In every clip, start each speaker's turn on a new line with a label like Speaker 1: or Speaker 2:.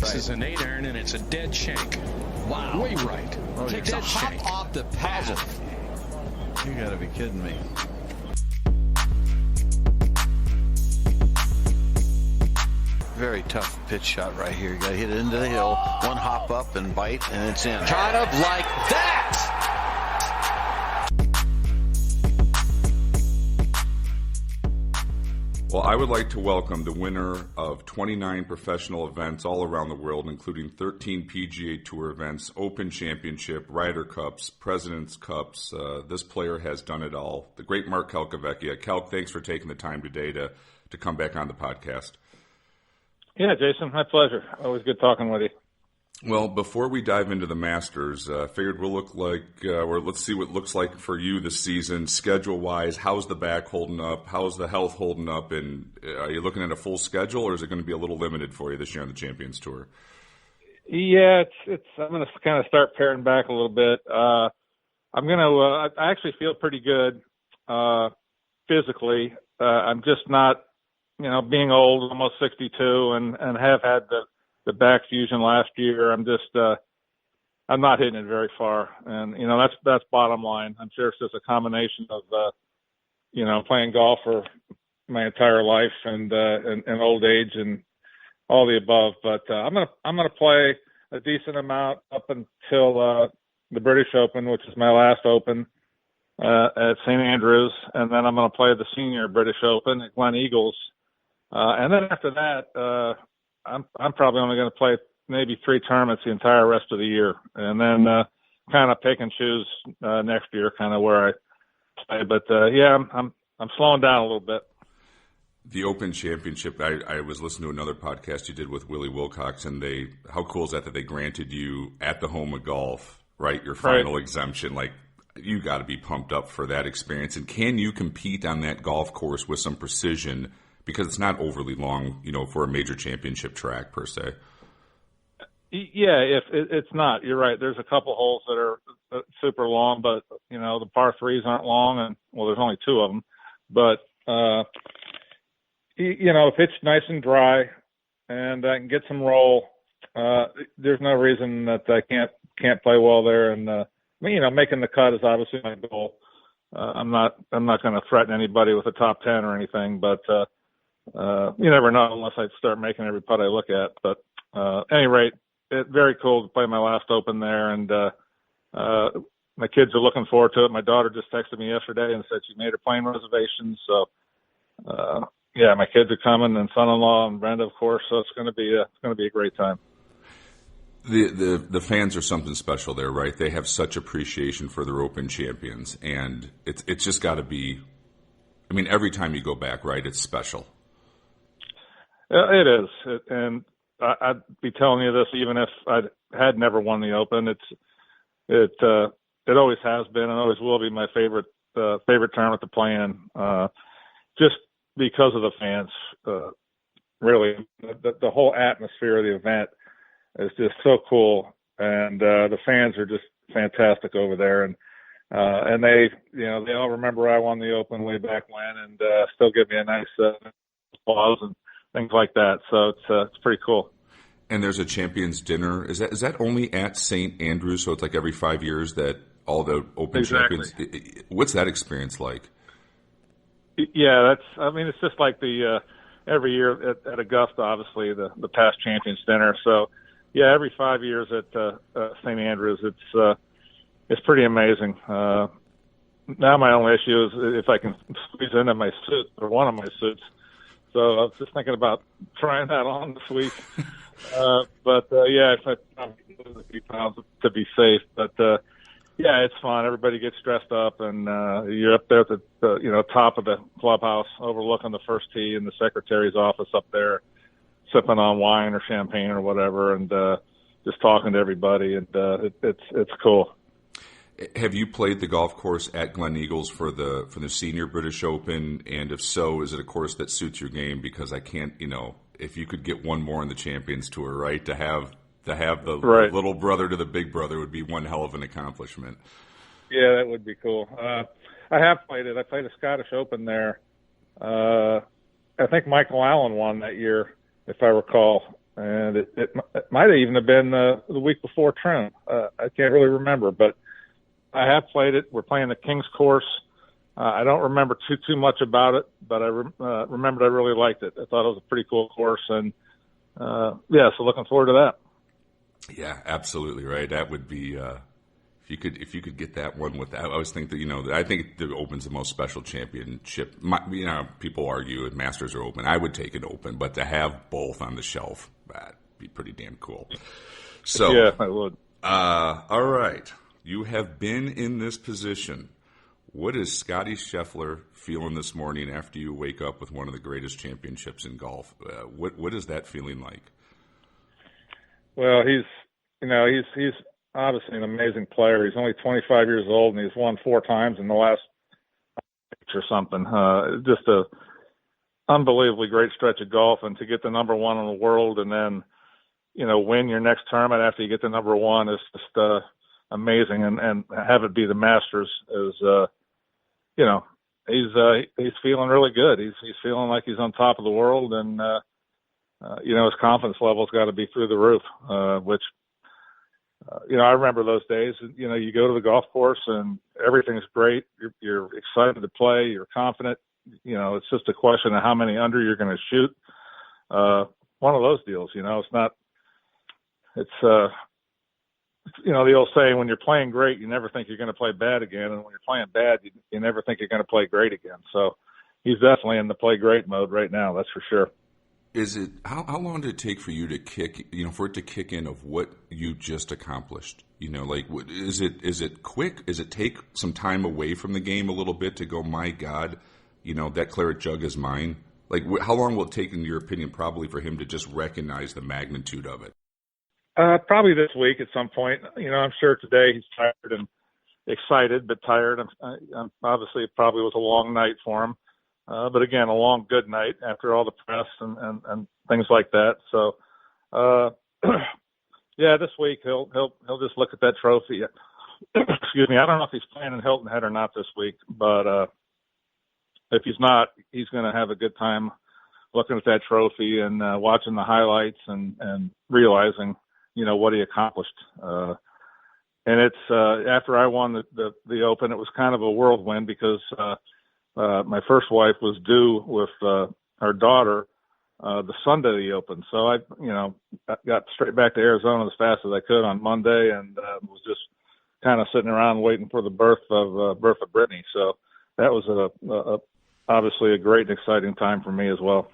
Speaker 1: This is an 8-iron, and it's a dead shank.
Speaker 2: Wow.
Speaker 1: Way right.
Speaker 2: Oh,
Speaker 1: Takes a hop
Speaker 2: off the path. You got to be kidding me. Very tough pitch shot right here. You got to hit it into the hill. One hop up and bite, and it's in.
Speaker 3: Kind of like that.
Speaker 4: Well, I would like to welcome the winner of 29 professional events all around the world, including 13 PGA Tour events, Open Championship, Ryder Cups, President's Cups. This player has done it all. The great Mark Calcavecchia. Calc, thanks for taking the time today to come back on the podcast.
Speaker 5: Yeah, Jason, my pleasure. Always good talking with you.
Speaker 4: Well, before we dive into the Masters, figured we'll look like, or let's see what it looks like for you this season, schedule-wise. How's the back holding up? How's the health holding up? And are you looking at a full schedule, or is it going to be a little limited for you this year on the Champions Tour?
Speaker 5: Yeah, I'm going to kind of start paring back a little bit. I actually feel pretty good physically. I'm just not, being old, almost 62, and have had the back fusion last year. I'm not hitting it very far. And, that's bottom line. I'm sure it's just a combination of, playing golf for my entire life and old age and all the above. But, I'm going to play a decent amount up until, the British Open, which is my last Open, at St. Andrews. And then I'm going to play the Senior British Open at Glen Eagles. And then after that, I'm probably only going to play maybe 3 tournaments the entire rest of the year, and then kind of pick and choose next year, kind of where I play. But yeah, I'm slowing down a little bit.
Speaker 4: The Open Championship, I was listening to another podcast you did with Willie Wilcox, and how cool is that they granted you at the home of golf, right, your final exemption? Like, you got to be pumped up for that experience. And can you compete on that golf course with some precision? Because it's not overly long, for a major championship track per se.
Speaker 5: Yeah, if it's not, you're right. There's a couple holes that are super long, but the par 3s aren't long, and there's only 2 of them. But if it's nice and dry, and I can get some roll, there's no reason that I can't play well there. And making the cut is obviously my goal. I'm not going to threaten anybody with a top 10 or anything, but. You never know unless I start making every putt I look at. But at any rate, it's very cool to play my last Open there, and my kids are looking forward to it. My daughter just texted me yesterday and said she made her plane reservations. So yeah, my kids are coming, and son-in-law and Brenda, of course. So it's going to be a great time.
Speaker 4: The fans are something special there, right? They have such appreciation for their Open champions, and it's just got to be. I mean, every time you go back, right? It's special.
Speaker 5: It is, and I'd be telling you this even if I had never won the Open. It always has been and always will be my favorite tournament to play in, just because of the fans. Really, the whole atmosphere of the event is just so cool, and the fans are just fantastic over there, and they they all remember I won the Open way back when, and still give me a nice applause and things like that. So it's pretty cool.
Speaker 4: And there's a champions dinner. Is that only at St. Andrews? So it's like every 5 years that all the Open champions. What's that experience like?
Speaker 5: Yeah, it's just like the every year at Augusta, obviously the past champions dinner. So yeah, every 5 years at St. Andrews, it's pretty amazing. Now my only issue is if I can squeeze into my suit or one of my suits. So I was just thinking about trying that on this week. Yeah, I'm losing a few pounds to be safe. But yeah, it's fun. Everybody gets dressed up, and you're up there at the top of the clubhouse, overlooking the first tee and the secretary's office up there, sipping on wine or champagne or whatever, and just talking to everybody. And it's cool.
Speaker 4: Have you played the golf course at Glen Eagles for the Senior British Open? And if so, is it a course that suits your game? Because I can't, if you could get one more on the Champions Tour, right, to have the little brother to the big brother would be one hell of an accomplishment.
Speaker 5: Yeah, that would be cool. I have played it. I played a Scottish Open there. I think Michael Allen won that year, if I recall. and it might have even have been the week before Trim. I can't really remember, but I have played it. We're playing the King's course. I don't remember too much about it, but I remembered I really liked it. I thought it was a pretty cool course, and so looking forward to that.
Speaker 4: Yeah, absolutely right. That would be if you could get that one with that. I always think that I think the Open's the most special championship. People argue Masters are Open. I would take it Open, but to have both on the shelf, that'd be pretty damn cool. So
Speaker 5: yeah, I would.
Speaker 4: All right, you have been in this position. What is Scotty Scheffler feeling this morning after you wake up with one of the greatest championships in golf? What is that feeling like?
Speaker 5: Well, he's obviously an amazing player. He's only 25 years old, and he's won 4 times in the last or something. Just a unbelievably great stretch of golf, and to get the number 1 in the world, and then win your next tournament after you get the number 1 is just amazing. And have it be the Masters is he's feeling really good. He's feeling like he's on top of the world, and his confidence level's got to be through the roof, which, I remember those days. You go to the golf course and everything's great. You're excited to play. You're confident. It's just a question of how many under you're going to shoot. One of those deals, it's not, it's, the old saying, when you're playing great, you never think you're going to play bad again. And when you're playing bad, you never think you're going to play great again. So he's definitely in the play great mode right now. That's for sure.
Speaker 4: Is it how long did it take for you to kick? For it to kick in of what you just accomplished? Is it quick? Does it take some time away from the game a little bit to go? My God, that claret jug is mine. How long will it take, in your opinion, probably for him to just recognize the magnitude of it?
Speaker 5: Probably this week at some point. I'm sure today he's tired and excited, but tired. Obviously, it probably was a long night for him. But again, a long, good night after all the press and things like that. So, this week he'll just look at that trophy. Excuse me. I don't know if he's playing in Hilton Head or not this week, but if he's not, he's going to have a good time looking at that trophy and watching the highlights and realizing, what he accomplished. And it's after I won the Open, it was kind of a whirlwind because my first wife was due with our daughter the Sunday of the Open. So I got straight back to Arizona as fast as I could on Monday, and was just kind of sitting around waiting for the birth of Brittany. So that was obviously a great and exciting time for me as well.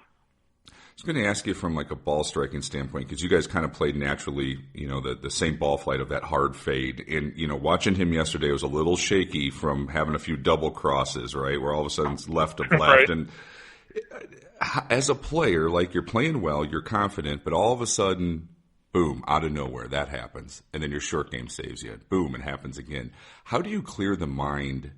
Speaker 4: I was going to ask you from a ball striking standpoint, because you guys kind of played naturally, the same ball flight of that hard fade. And, watching him yesterday was a little shaky from having a few double crosses, right, where all of a sudden it's left of left. Right. And as a player, you're playing well, you're confident, but all of a sudden, boom, out of nowhere, that happens. And then your short game saves you. Boom, it happens again. How do you clear the mind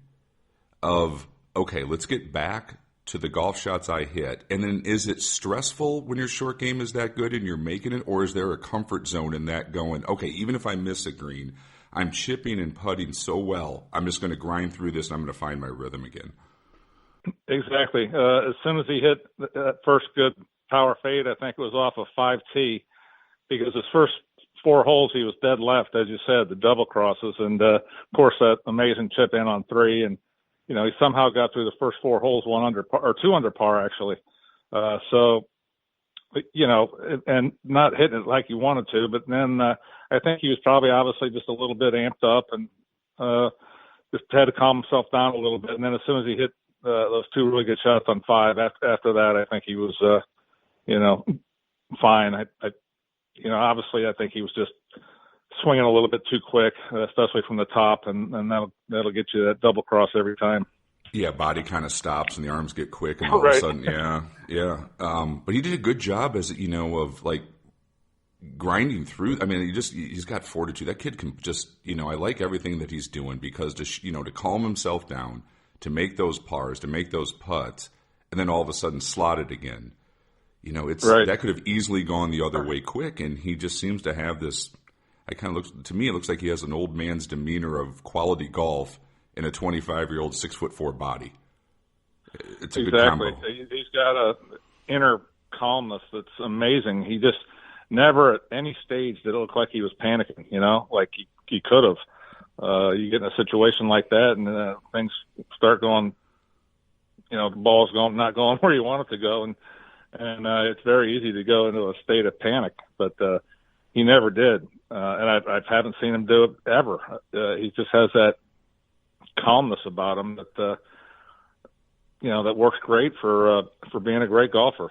Speaker 4: of, okay, let's get back to the golf shots I hit? And then is it stressful when your short game is that good and you're making it, or is there a comfort zone in that going, okay, even if I miss a green, I'm chipping and putting so well, I'm just going to grind through this and I'm going to find my rhythm again?
Speaker 5: Exactly. As soon as he hit that first good power fade, I think it was off of 5T, because his first 4 holes he was dead left, as you said, the double crosses, and of course that amazing chip in on 3, and he somehow got through the first 4 holes 1 under par, or 2 under par actually. And not hitting it like he wanted to, but then I think he was probably obviously just a little bit amped up and just had to calm himself down a little bit. And then as soon as he hit those 2 really good shots on 5, after that, I think he was, fine. Obviously I think he was just swinging a little bit too quick, especially from the top, and that'll get you that double cross every time.
Speaker 4: Yeah, body kind of stops and the arms get quick, and all of a sudden, yeah. But he did a good job as of grinding through. I mean, he's got fortitude. That kid can just, I like everything that he's doing, because to calm himself down, to make those pars, to make those putts, and then all of a sudden slot it again. That could have easily gone the other way quick, and he just seems to have this. To me, it looks like he has an old man's demeanor of quality golf in a 25-year-old 6'4" body. It's a good combo.
Speaker 5: He's got a inner calmness that's amazing. He just, never at any stage did it look like he was panicking, like he could have. You get in a situation like that and things start going, the ball's not going where you want it to go. And it's very easy to go into a state of panic, but he never did. And I haven't seen him do it ever. He just has that calmness about him that, that works great for being a great golfer.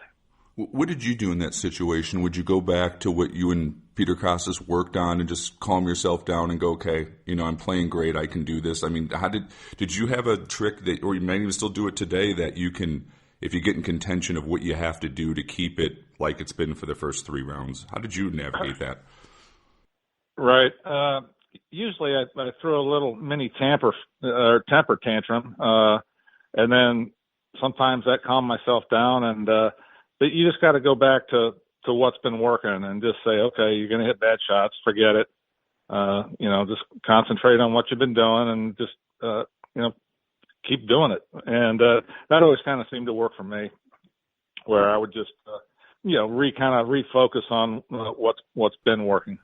Speaker 4: What did you do in that situation? Would you go back to what you and Peter Kostis worked on and just calm yourself down and go, okay, I'm playing great, I can do this? I mean, how did you have a trick that, or you may even still do it today, that you can, if you get in contention of what you have to do to keep it like it's been for the first 3 rounds? How did you navigate that?
Speaker 5: Right. Usually I throw a little mini temper tantrum, and then sometimes that calm myself down, but you just got to go back to what's been working and just say, okay, you're going to hit bad shots, forget it. Just concentrate on what you've been doing and just, keep doing it. And that always kind of seemed to work for me, where I would just, refocus on what's been working.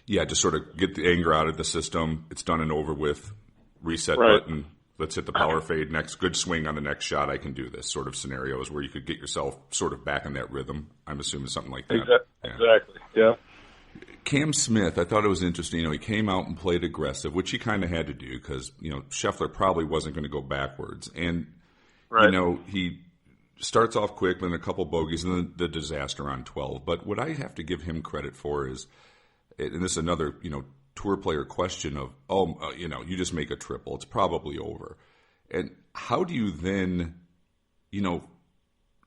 Speaker 4: Yeah, just sort of get the anger out of the system. It's done and over with. Reset
Speaker 5: right.
Speaker 4: button. Let's hit the power fade next. Good swing on the next shot. I can do this sort of scenarios where you could get yourself sort of back in that rhythm. I'm assuming something like that.
Speaker 5: Exactly. Yeah.
Speaker 4: Cam Smith, I thought it was interesting. He came out and played aggressive, which he kind of had to do because, Scheffler probably wasn't going to go backwards. And,
Speaker 5: right.
Speaker 4: He starts off quick, then a couple bogeys, and then the disaster on 12. But what I have to give him credit for is, and this is another, tour player question of, you just make a triple, it's probably over. And how do you then,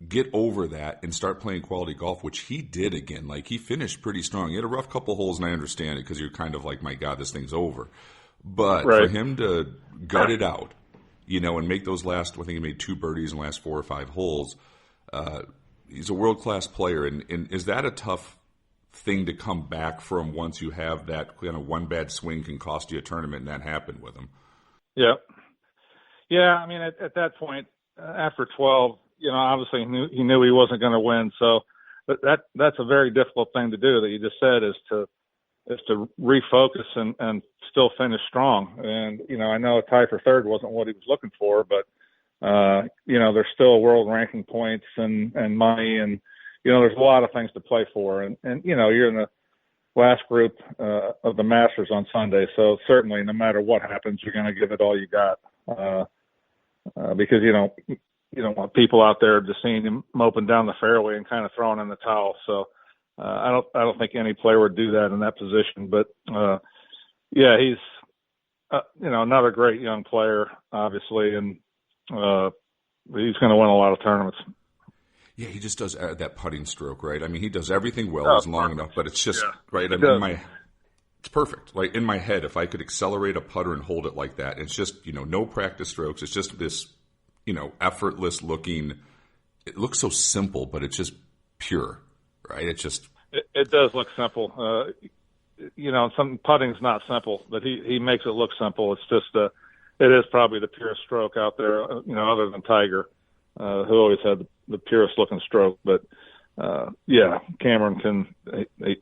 Speaker 4: get over that and start playing quality golf, which he did again. Like, he finished pretty strong. He had a rough couple holes, and I understand it because you're kind of like, my God, this thing's over. But
Speaker 5: right.
Speaker 4: for him to gut it out, and make those last, I think he made 2 birdies in the last 4 or 5 holes, he's a world-class player. And is that a tough thing to come back from once you have that kind of one bad swing can cost you a tournament, and that happened with him?
Speaker 5: Yeah. Yeah, I mean, at that point, after 12, obviously he knew he wasn't going to win. So that's a very difficult thing to do that you just said, is to refocus and still finish strong. And, I know a tie for third wasn't what he was looking for, but, there's still world ranking points and money, and, there's a lot of things to play for. And you're in the last group of the Masters on Sunday. So certainly no matter what happens, you're going to give it all you got, because you don't want people out there just seeing him moping down the fairway and kind of throwing in the towel. So I don't think any player would do that in that position. But yeah, he's another great young player, obviously, and he's going to win a lot of tournaments.
Speaker 4: Yeah, he just does that putting stroke, right? I mean, he does everything well. It's long enough, but it's just right. It's perfect. Like, in my head, if I could accelerate a putter and hold it like that, it's just no practice strokes. It's just this effortless looking. It looks so simple, but it's just pure, right? It
Speaker 5: does look simple. Some putting's not simple, but he makes it look simple. It's just it is probably the purest stroke out there. Other than Tiger, who always had the purest looking stroke. But yeah, Cameron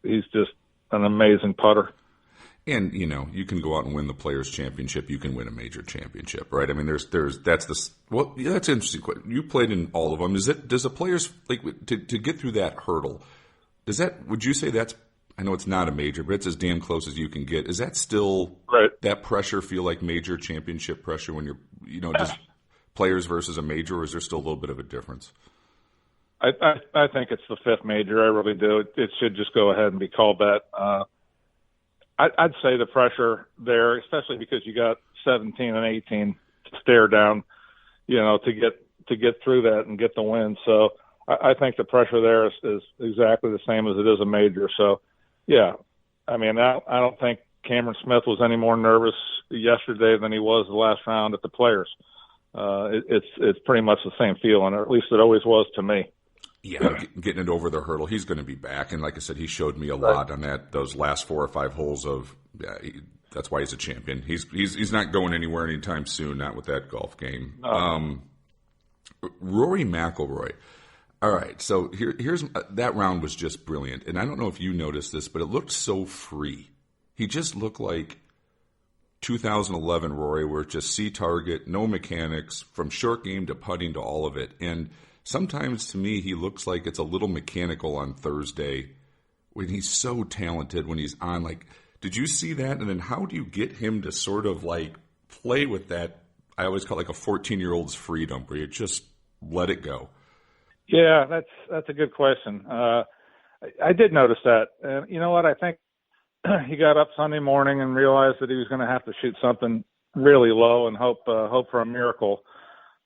Speaker 5: he's just an amazing putter.
Speaker 4: And, you can go out and win the Players' Championship. You can win a major championship, right? I mean, that's interesting. You played in all of them. Does the Players, like, to get through that hurdle, would you say that's, I know it's not a major, but it's as damn close as you can get. Is that still,
Speaker 5: right, that
Speaker 4: pressure feel like major championship pressure when you're, just Players versus a major, or is there still a little bit of a difference?
Speaker 5: I think it's the 5th major. I really do. It should just go ahead and be called that. I'd say the pressure there, especially because you got 17 and 18 to stare down, to get through that and get the win. So I think the pressure there is exactly the same as it is a major. So, yeah, I mean, I don't think Cameron Smith was any more nervous yesterday than he was the last round at the Players. It's pretty much the same feeling, or at least it always was to me.
Speaker 4: Yeah, getting it over the hurdle. He's going to be back, and like I said, he showed me a lot on those last 4 or 5 holes of. That's why he's a champion. He's not going anywhere anytime soon. Not with that golf game.
Speaker 5: No.
Speaker 4: Rory Mcilroy. All right, so here's that round was just brilliant, and I don't know if you noticed this, but it looked so free. He just looked like 2011 Rory, where it's just see target, no mechanics, from short game to putting to all of it. And sometimes to me, he looks like it's a little mechanical on Thursday when he's so talented when he's on. Like, did you see that? And then how do you get him to sort of like play with that? I always call it like a 14-year-old's freedom, where you just let it go.
Speaker 5: Yeah, that's a good question. I did notice that. And you know what? I think he got up Sunday morning and realized that he was going to have to shoot something really low and hope for a miracle.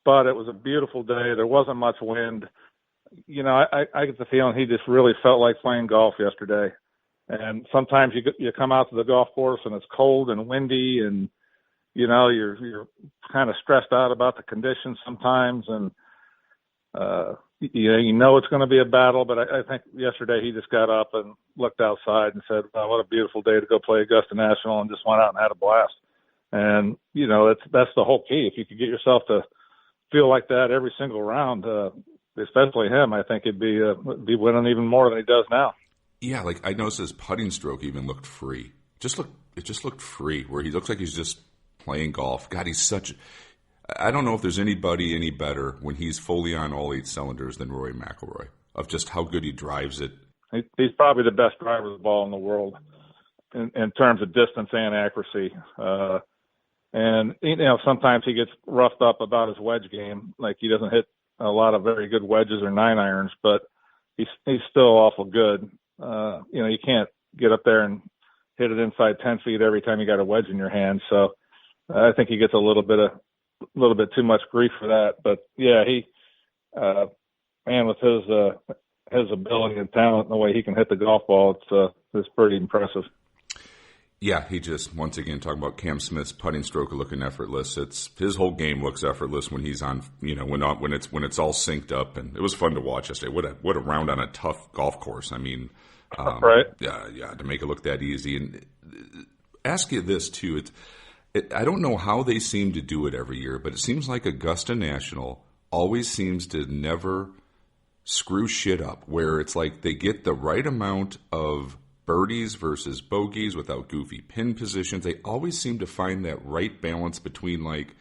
Speaker 5: But it was a beautiful day. There wasn't much wind. You know, I get the feeling he just really felt like playing golf yesterday. And sometimes you come out to the golf course and it's cold and windy, and you know you're kind of stressed out about the conditions sometimes, and you know it's going to be a battle. But I think yesterday he just got up and looked outside and said, "Wow, what a beautiful day to go play Augusta National," and just went out and had a blast. And you know that's the whole key. If you could get yourself to feel like that every single round, especially him, I think he'd be winning even more than he does now.
Speaker 4: Yeah, like I noticed his putting stroke even looked free. It just looked free, where he looks like he's just playing golf. God, he's such. I don't know if there's anybody any better when he's fully on all 8 cylinders than Rory Mcilroy, of just how good he drives it.
Speaker 5: He's probably the best driver of the ball in the world in terms of distance and accuracy. And you know, sometimes he gets roughed up about his wedge game, like he doesn't hit a lot of very good wedges or 9-irons, but he's still awful good. You know, you can't get up there and hit it inside 10 feet every time you got a wedge in your hand. So I think he gets a little bit too much grief for that. But yeah, man, with his ability and talent and the way he can hit the golf ball, it's pretty impressive.
Speaker 4: Yeah, he just, once again, talking about Cam Smith's putting stroke looking effortless. It's his whole game looks effortless when he's on, you know, when it's all synced up. And it was fun to watch yesterday. What a round on a tough golf course. I mean,
Speaker 5: right?
Speaker 4: Yeah, to make it look that easy. And ask you this too. I don't know how they seem to do it every year, but it seems like Augusta National always seems to never screw shit up, where it's like they get the right amount of birdies versus bogeys without goofy pin positions. They always seem to find that right balance between like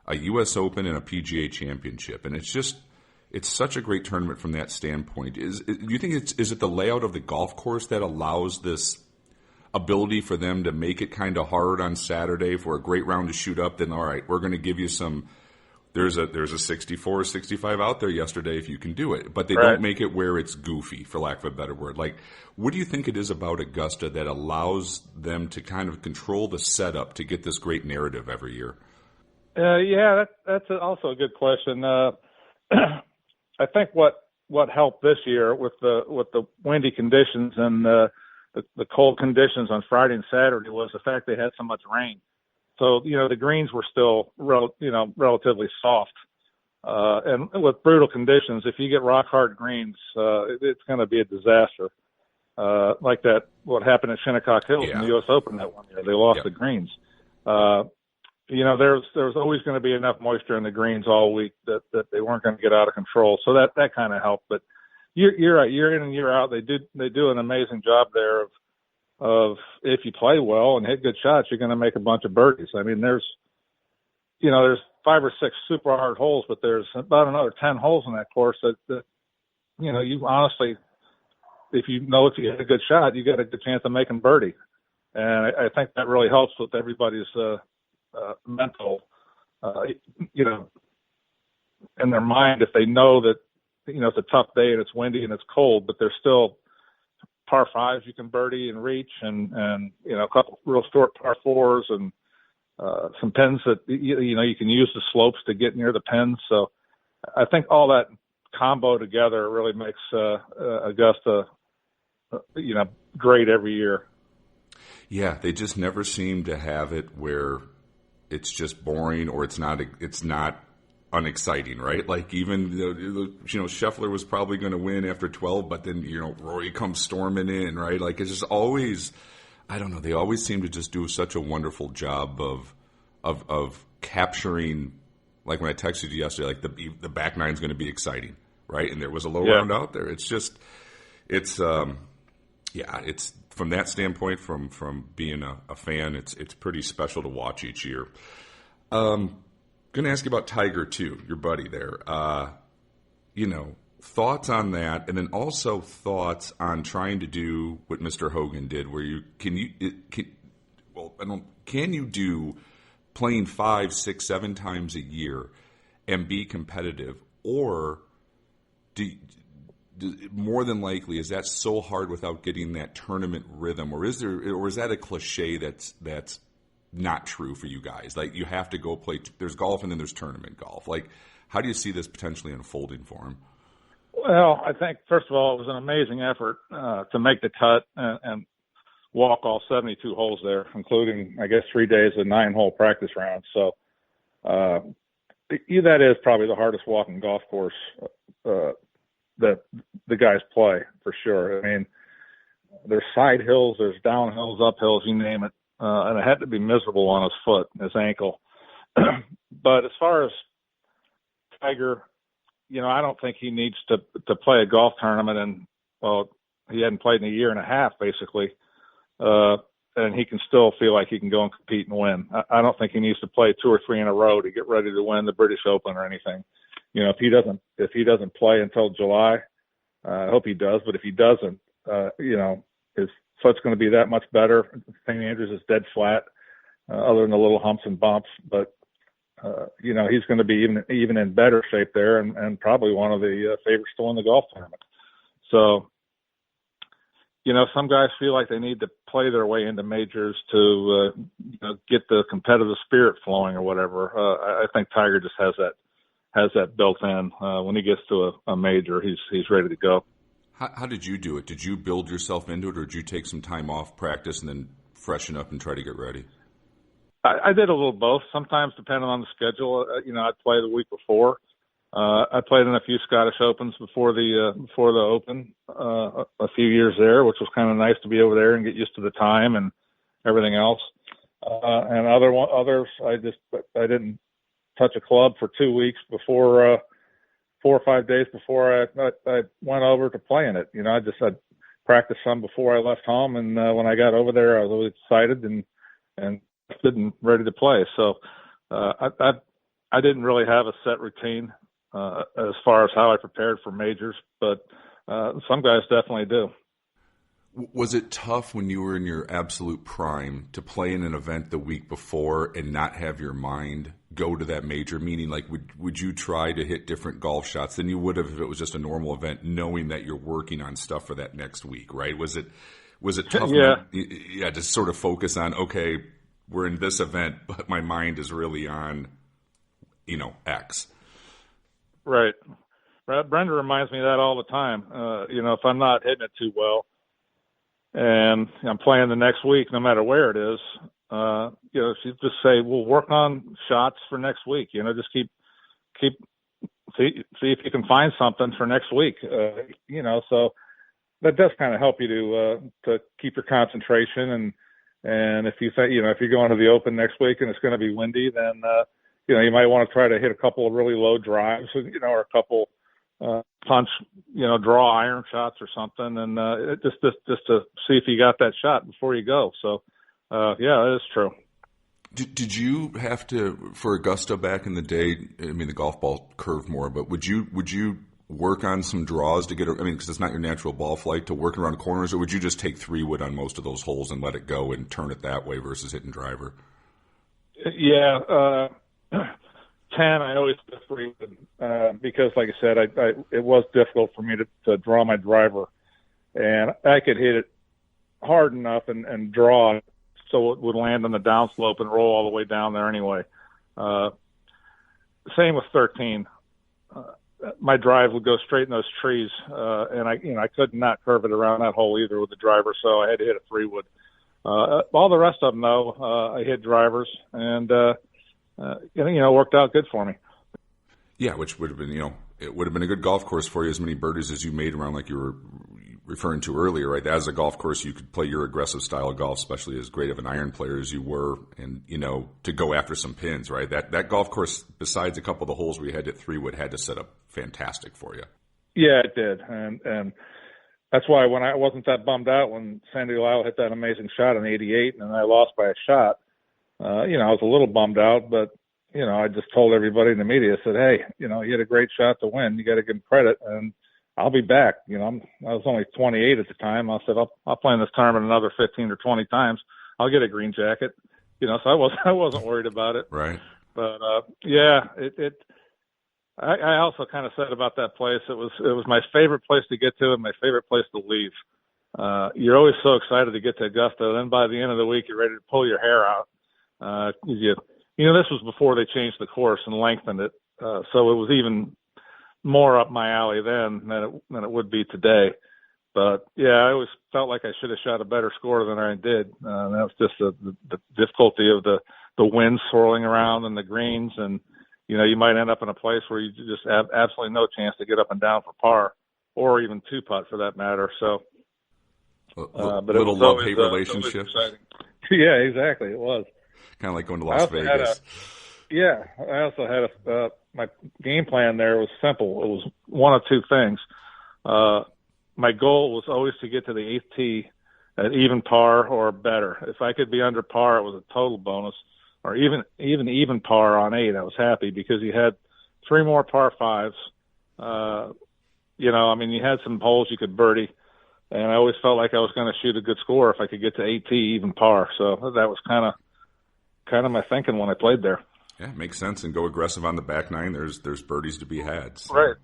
Speaker 4: a U.S. Open and a PGA Championship, and it's such a great tournament from that standpoint. Do you think is it the layout of the golf course that allows this ability for them to make it kind of hard on Saturday for a great round to shoot up? Then all right, we're going to give you some. There's a 64, 65 out there yesterday if you can do it, but they
Speaker 5: right.
Speaker 4: don't make it where it's goofy, for lack of a better word. Like, what do you think it is about Augusta that allows them to kind of control the setup to get this great narrative every year?
Speaker 5: Yeah, that's also a good question. I think what helped this year with the windy conditions and the cold conditions on Friday and Saturday was the fact they had so much rain. So, you know, the greens were still, relatively soft. And with brutal conditions, if you get rock hard greens, it's going to be a disaster. Like what happened at Shinnecock Hills in the U.S. Open that one year. They lost the greens. You know, there was always going to be enough moisture in the greens all week that they weren't going to get out of control. So that kind of helped. But you're right. Year in and year out, they do an amazing job there of if you play well and hit good shots, you're going to make a bunch of birdies. I mean, there's 5 or 6 super hard holes, but there's about another 10 holes in that course that you know, you honestly, if you hit a good shot, you got a good chance of making birdie. And I think that really helps with everybody's mental, you know, in their mind, if they know that, you know, it's a tough day and it's windy and it's cold, but there's still par 5s you can birdie and reach, and you know, a couple real short par 4s and some pins that you know you can use the slopes to get near the pins. So I think all that combo together really makes Augusta you know, great every year.
Speaker 4: Yeah, they just never seem to have it where it's just boring or it's not unexciting, right? Like even you know, Scheffler was probably going to win after 12, but then, you know, Rory comes storming in, right? Like it's just always, I don't know, they always seem to just do such a wonderful job of capturing. Like when I texted you yesterday, like the back nine's going to be exciting, right? And there was a low
Speaker 5: Yeah.
Speaker 4: round out there. It's just, it's from that standpoint, from being a fan, it's pretty special to watch each year. Going to ask you about Tiger too, your buddy there. Thoughts on that, and then also thoughts on trying to do what Mr. Hogan did, where can you do playing 5, 6, 7 times a year and be competitive, or more than likely is that so hard without getting that tournament rhythm, or is that a cliche that's not true for you guys? Like, you have to go play. There's golf and then there's tournament golf. Like, how do you see this potentially unfolding for him?
Speaker 5: Well, I think, first of all, it was an amazing effort to make the cut and walk all 72 holes there, including, I guess, 3 days of 9-hole practice rounds. So that is probably the hardest walking golf course that the guys play, for sure. I mean, there's side hills, there's down hills, up hills, you name it. And it had to be miserable on his foot, his ankle. But as far as Tiger, I don't think he needs to play a golf tournament, and he hadn't played in a year and a half, basically, and he can still feel like he can go and compete and win. I don't think he needs to play 2 or 3 in a row to get ready to win the British Open or anything. If he doesn't play until July, I hope he does. But if he doesn't, his foot's going to be that much better. St. Andrews is dead flat, other than the little humps and bumps, but. He's going to be even in better shape there, and probably one of the favorites to win the golf tournament. So, some guys feel like they need to play their way into majors to get the competitive spirit flowing or whatever. I think Tiger just has that built in. When he gets to a major, he's ready to go.
Speaker 4: How did you do it? Did you build yourself into it, or did you take some time off practice and then freshen up and try to get ready?
Speaker 5: I did a little both. Sometimes, depending on the schedule, I'd play the week before. I played in a few Scottish Opens before the Open a few years there, which was kind of nice to be over there and get used to the time and everything else. And others, I didn't touch a club for 2 weeks before 4 or 5 days before I went over to playing it. I'd practiced some before I left home, and when I got over there, I was really excited and and ready to play. So I didn't really have a set routine as far as how I prepared for majors, but some guys definitely do.
Speaker 4: Was it tough when you were in your absolute prime to play in an event the week before and not have your mind go to that major? Meaning, like, would you try to hit different golf shots than you would have if it was just a normal event, knowing that you're working on stuff for that next week, right? Was it tough?
Speaker 5: Yeah.
Speaker 4: To sort of focus on, okay, we're in this event, but my mind is really on, X.
Speaker 5: Right. Brenda reminds me of that all the time. If I'm not hitting it too well and I'm playing the next week, no matter where it is, she'd just say, we'll work on shots for next week. Just keep see if you can find something for next week. So that does kind of help you to keep your concentration. And if you think, if you're going to the Open next week and it's going to be windy, then, you might want to try to hit a couple of really low drives, or a couple punch, draw iron shots or something. And just to see if you got that shot before you go. So, that is true.
Speaker 4: Did you have to, for Augusta back in the day, the golf ball curved more, but would you work on some draws to get, because it's not your natural ball flight, to work around corners, or would you just take 3-wood on most of those holes and let it go and turn it that way versus hitting driver?
Speaker 5: Yeah, 10, I always did 3-wood because, like I said, it was difficult for me to draw my driver, and I could hit it hard enough and draw it so it would land on the downslope and roll all the way down there anyway. Same with 13. My drive would go straight in those trees, and I could not curve it around that hole either with the driver, so I had to hit a 3-wood. All the rest of them, though, I hit drivers, and worked out good for me.
Speaker 4: Yeah, which would have been, it would have been a good golf course for you, as many birdies as you made around, like you were referring to earlier, right? As a golf course, you could play your aggressive style of golf, especially as great of an iron player as you were, and, to go after some pins, right? That golf course, besides a couple of the holes where you had to hit 3-wood, had to set up fantastic for you.
Speaker 5: Yeah, it did, and that's why when I wasn't that bummed out when Sandy Lyle hit that amazing shot in '88 and I lost by a shot. I was a little bummed out, but I just told everybody in the media, I said, hey, he had a great shot to win. You got to give him credit, and I'll be back. I was only 28 at the time. I said, I'll play in this tournament another 15 or 20 times. I'll get a green jacket. So I wasn't worried about it.
Speaker 4: Right.
Speaker 5: But I also kind of said about that place, it was my favorite place to get to and my favorite place to leave. You're always so excited to get to Augusta. Then by the end of the week, you're ready to pull your hair out. This was before they changed the course and lengthened it. So it was even more up my alley then than it would be today. But yeah, I always felt like I should have shot a better score than I did. That was just the difficulty of the wind swirling around and the greens, and you might end up in a place where you just have absolutely no chance to get up and down for par, or even two putt for that matter. So, but
Speaker 4: little love-hate relationship.
Speaker 5: Yeah, exactly. It was
Speaker 4: kind of like going to Las Vegas.
Speaker 5: I also had my game plan there was simple. It was one of two things. My goal was always to get to the eighth tee at even par or better. If I could be under par, it was a total bonus, or even par on 8. I was happy because you had 3 more par 5s. You had some holes you could birdie, and I always felt like I was going to shoot a good score if I could get to 8 tee even par. So that was kind of my thinking when I played there.
Speaker 4: Yeah, makes sense. And go aggressive on the back nine. There's birdies to be had. So,
Speaker 5: right.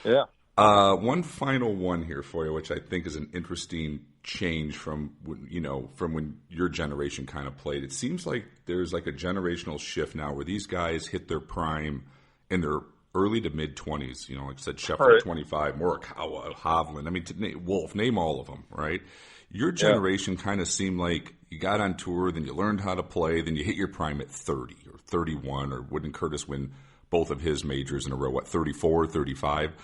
Speaker 4: Yeah. One final one here for you, which I think is an interesting change from when your generation kind of played. It seems like there's like a generational shift now where these guys hit their prime in their early to mid 20s. Like I said, Scheffler
Speaker 5: right.
Speaker 4: 25, Morikawa, Hovland. Wolf, name all of them, right? Your generation kind of seemed like you got on tour, then you learned how to play, then you hit your prime at 30 or 31, or wouldn't Curtis win both of his majors in a row, 34, 35?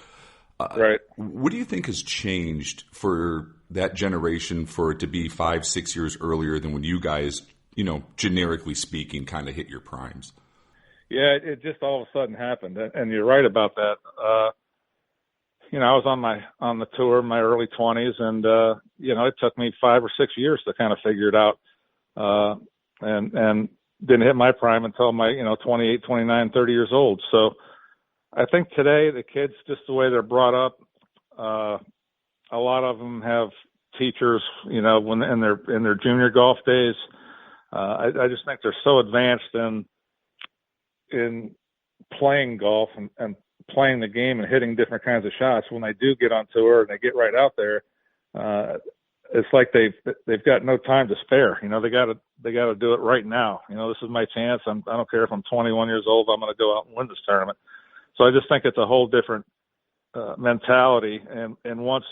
Speaker 5: Right.
Speaker 4: What do you think has changed for that generation for it to be 5-6 years earlier than when you guys, generically speaking, kind of hit your primes?
Speaker 5: Yeah, it just all of a sudden happened, and you're right about that. I was on the tour in my early 20s, and it took me 5 or 6 years to kind of figure it out, and didn't hit my prime until my 28, 29, 30 years old. So I think today the kids, just the way they're brought up, a lot of them have teachers, when in their junior golf days. I just think they're so advanced in playing golf and playing the game and hitting different kinds of shots. When they do get on tour and they get right out there, it's like they've got no time to spare. They got to do it right now. This is my chance. I don't care if I'm 21 years old. I'm going to go out and win this tournament. So I just think it's a whole different mentality. And once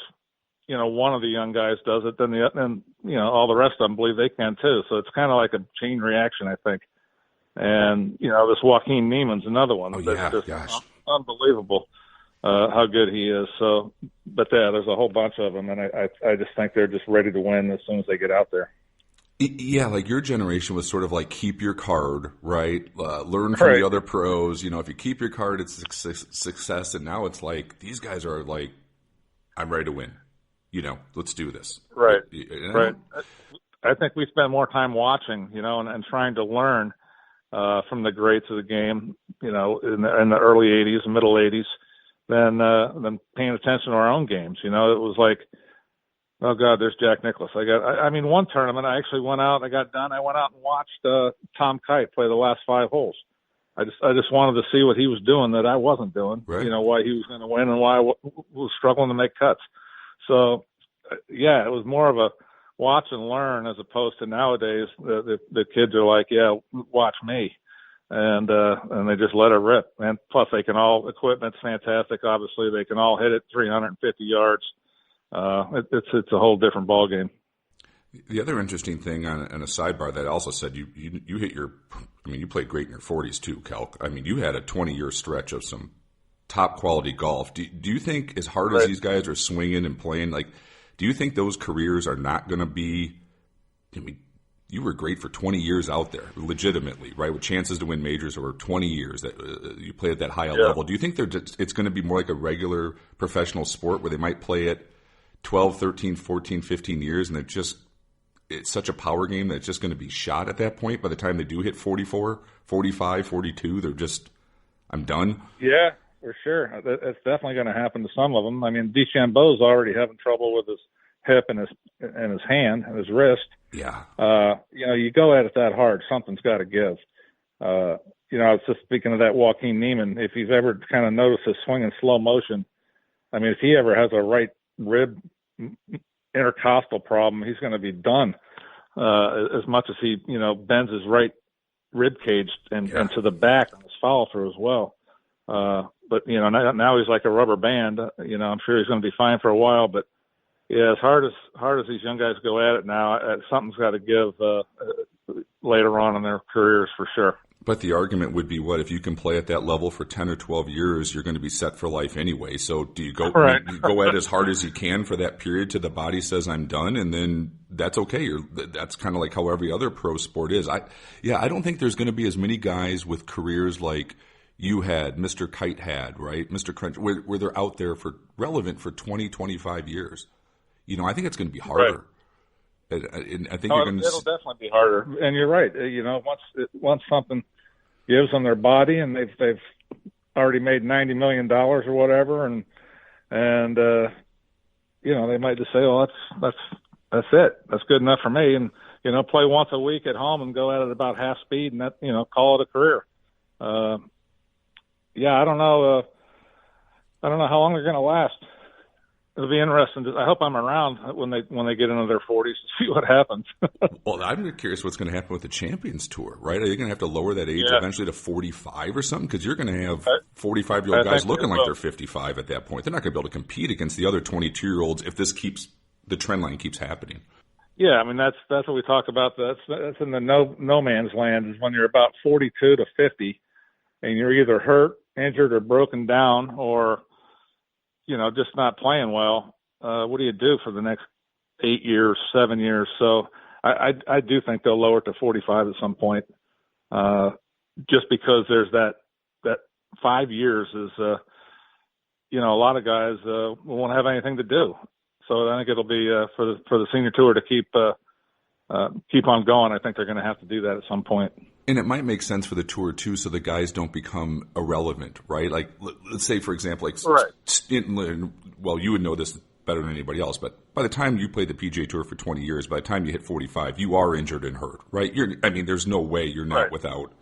Speaker 5: one of the young guys does it, then all the rest of them believe they can too. So it's kind of like a chain reaction, I think. And this Joaquin Neiman's another one. That's just unbelievable how good he is. So, but there's a whole bunch of them, and I just think they're just ready to win as soon as they get out there.
Speaker 4: Yeah, like your generation was sort of like keep your card, right? Learn from the other pros. If you keep your card, it's success. And now it's like these guys are like, I'm ready to win. Let's do this.
Speaker 5: Right, right. I think we spend more time watching, and trying to learn from the greats of the game, in the early 80s and middle 80s than paying attention to our own games. It was like, oh God, there's Jack Nicklaus. One tournament I actually went out, I got done. I went out and watched Tom Kite play the last 5 holes. I just wanted to see what he was doing that I wasn't doing,
Speaker 4: right.
Speaker 5: Why he was going to win and why I was struggling to make cuts. So yeah, it was more of a watch and learn as opposed to nowadays the kids are like, yeah, watch me. And they just let it rip. And plus equipment's fantastic. Obviously they can all hit it 350 yards. It's a whole different ball game.
Speaker 4: The other interesting thing on a sidebar that I also said you hit you played great in your 40s too, Calc. You had a 20-year stretch of some top quality golf. Do you think as hard as these guys are swinging and playing, do you think those careers are not going to be you were great for 20 years out there, legitimately, right, with chances to win majors over 20 years that you play at that high level. Do you think it's going to be more like a regular professional sport where they might play it 12, 13, 14, 15 years, and it's such a power game that it's just going to be shot at that point? By the time they do hit 44, 45, 42, they're just, I'm done?
Speaker 5: Yeah, for sure. It's definitely going to happen to some of them. I mean, DeChambeau's already having trouble with his hip and his hand and his wrist.
Speaker 4: Yeah.
Speaker 5: You go at it that hard, something's got to give. I was just speaking of that Joaquin Neiman. If you've ever kind of noticed his swing in slow motion, I mean, if he ever has a right rib intercostal problem, he's going to be done. As much as he, bends his right rib cage and to the back on his follow through as well. But now he's like a rubber band. I'm sure he's going to be fine for a while, but yeah, as hard as these young guys go at it now, something's got to give later on in their careers for sure.
Speaker 4: But the argument would be, what if you can play at that level for 10 or 12 years, you're going to be set for life anyway. So do you go you go at as hard as you can for that period till the body says I'm done, and then that's okay. That's kind of like how every other pro sport is. I don't think there's going to be as many guys with careers like you had, Mr. Kite had, right? Mr. Crunch, where they're out there for relevant for 20, 25 years. I think it's going to be harder. Right. I think it'll
Speaker 5: definitely be harder. And you're right. Once something gives them their body and they've already made $90 million or whatever, and they might just say, "Well, that's it. That's good enough for me." And play once a week at home and go at it about half speed, and that call it a career. I don't know. I don't know how long they're going to last. It'll be interesting. I hope I'm around when they get into their 40s to see what happens.
Speaker 4: Well, I'm curious what's going to happen with the Champions Tour, right? Are you going to have to lower that age eventually to 45 or something? Because you're going to have 45-year-old guys looking like they're 55 at that point. They're not going to be able to compete against the other 22-year-olds if the trend line keeps happening.
Speaker 5: Yeah, I mean that's what we talk about. That's in the no man's land, is when you're about 42 to 50, and you're either hurt, injured, or broken down, or just not playing well. What do you do for the next 8 years, 7 years? So I do think they'll lower it to 45 at some point, just because there's that 5 years is, a lot of guys won't have anything to do. So I think it'll be for the senior tour to keep on going. I think they're going to have to do that at some point.
Speaker 4: And it might make sense for the tour, too, so the guys don't become irrelevant, right? Like, let's say, for example, well, you would know this better than anybody else, but by the time you played the PGA Tour for 20 years, by the time you hit 45, you are injured and hurt, right? There's no way you're not without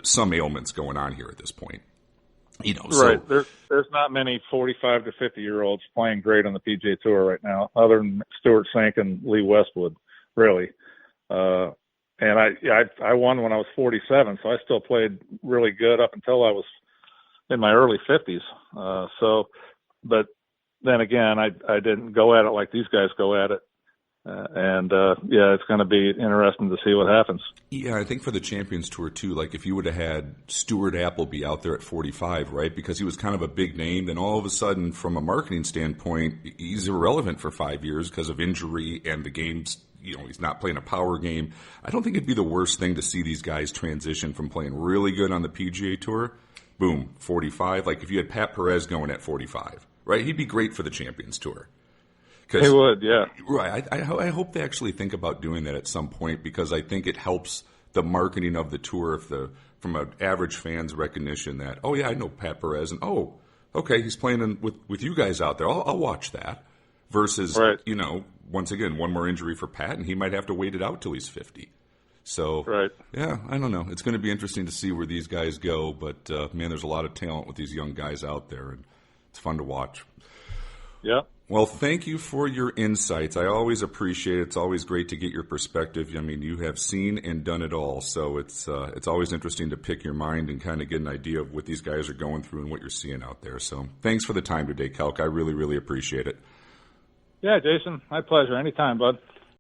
Speaker 4: some ailments going on here at this point.
Speaker 5: Right. There's not many 45 to 50-year-olds playing great on the PGA Tour right now, other than Stuart Sink and Lee Westwood, really. And I won when I was 47, so I still played really good up until I was in my early 50s. But then again, I didn't go at it like these guys go at it. It's going to be interesting to see what happens.
Speaker 4: Yeah, I think for the Champions Tour, too, like if you would have had Stuart Appleby out there at 45, right, because he was kind of a big name, then all of a sudden, from a marketing standpoint, he's irrelevant for 5 years because of injury and the game's, he's not playing a power game. I don't think it'd be the worst thing to see these guys transition from playing really good on the PGA Tour, boom, 45. Like if you had Pat Perez going at 45, right, he'd be great for the Champions Tour.
Speaker 5: He would, yeah.
Speaker 4: Right. I hope they actually think about doing that at some point, because I think it helps the marketing of the tour from an average fan's recognition that, oh, yeah, I know Pat Perez, and, oh, okay, he's playing with you guys out there. I'll watch that. Versus, once again, one more injury for Pat, and he might have to wait it out till he's 50. So, yeah, I don't know. It's going to be interesting to see where these guys go, but, man, there's a lot of talent with these young guys out there, and it's fun to watch.
Speaker 5: Yeah.
Speaker 4: Well, thank you for your insights. I always appreciate it. It's always great to get your perspective. I mean, you have seen and done it all, so it's always interesting to pick your mind and kind of get an idea of what these guys are going through and what you're seeing out there. So thanks for the time today, Calc. I really, really appreciate it.
Speaker 5: Yeah, Jason, my pleasure. Anytime, bud.